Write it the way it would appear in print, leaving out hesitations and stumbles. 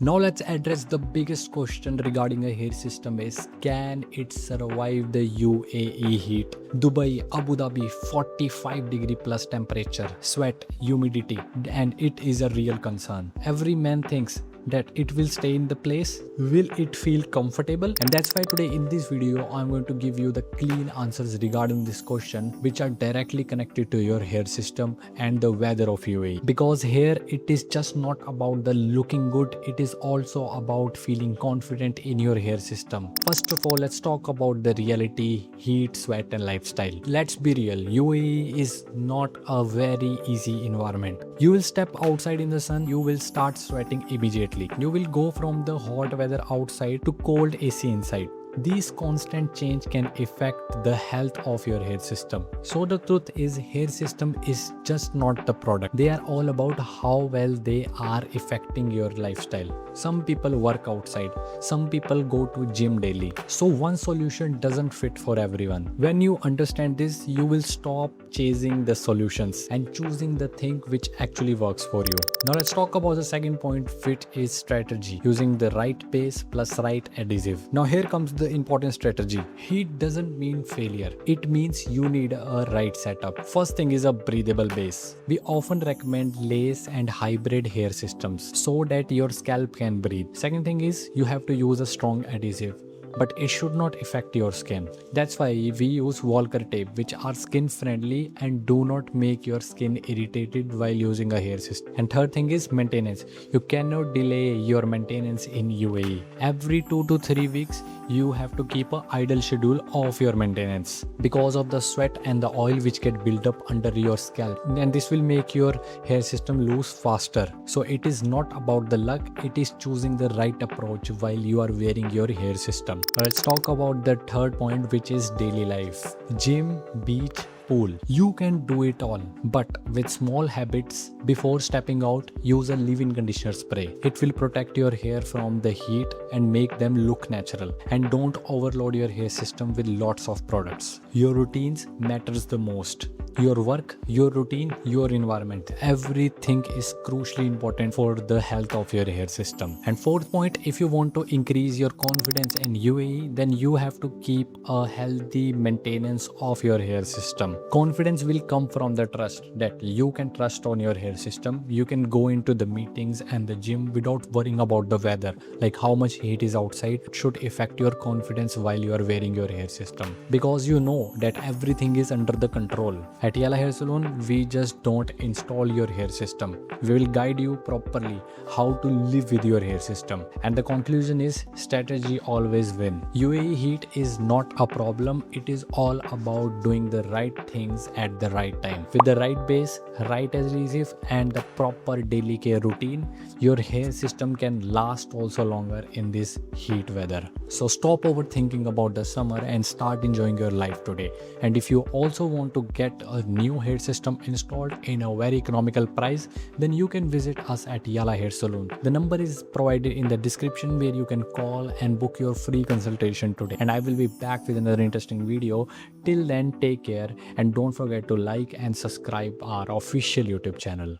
Now let's address the biggest question regarding a hair system is, can it survive the UAE heat? Dubai, Abu Dhabi, 45 degree plus temperature, sweat, humidity, and it is a real concern. Every man thinks that it will stay in the place. Will it feel comfortable? And that's why today in this video I'm going to give you the clean answers regarding this question, which are directly connected to your hair system and the weather of UAE. Because here it is just not about the looking good, it is also about feeling confident in your hair system. First of all, let's talk about the reality, heat, sweat and lifestyle. Let's be real, UAE is not a very easy environment. You will step outside in the sun, you will start sweating immediately. You will go from the hot weather outside to cold AC inside. These constant change can affect the health of your hair system. So the truth is, hair system is just not the product. They are all about how well they are affecting your lifestyle. Some people work outside, some people go to gym daily. So one solution doesn't fit for everyone. When you understand this, you will stop chasing the solutions and choosing the thing which actually works for you. Now let's talk about the second point, which is strategy. Using the right base plus right adhesive. Now here comes the important strategy. Heat doesn't mean failure. It means you need a right setup. First thing is a breathable base. We often recommend lace and hybrid hair systems so that your scalp can breathe. Second thing is you have to use a strong adhesive, but it should not affect your skin. That's why we use Walker tape, which are skin friendly and do not make your skin irritated while using a hair system. And third thing is maintenance. You cannot delay your maintenance in UAE. Every 2 to 3 weeks, you have to keep an idle schedule of your maintenance because of the sweat and the oil which get built up under your scalp, and this will make your hair system loose faster. So it is not about the luck, it is choosing the right approach while you are wearing your hair system. Let's talk about the third point, which is daily life. Gym, beach, pool. You can do it all, but with small habits. Before stepping out, use a leave-in conditioner spray. It will protect your hair from the heat and make them look natural. And don't overload your hair system with lots of products. Your routines matters the most. Your work, your routine, your environment, everything is crucially important for the health of your hair system. And fourth point, if you want to increase your confidence in UAE, then you have to keep a healthy maintenance of your hair system. Confidence will come from the trust, that you can trust on your hair system. You can go into the meetings and the gym without worrying about the weather, like how much heat is outside. It should affect your confidence while you are wearing your hair system, because you know that everything is under the control. At Yala Hair Salon, we just don't install your hair system. We will guide you properly how to live with your hair system. And the conclusion is, strategy always wins. UAE heat is not a problem. It is all about doing the right things at the right time. With the right base, right adhesive and the proper daily care routine, your hair system can last also longer in this heat weather. So stop overthinking about the summer and start enjoying your life today. And if you also want to get a new hair system installed in a very economical price, then you can visit us at Yala Hair Salon. The number is provided in the description, where you can call and book your free consultation today. And I will be back with another interesting video. Till then, take care and don't forget to like and subscribe our official YouTube channel.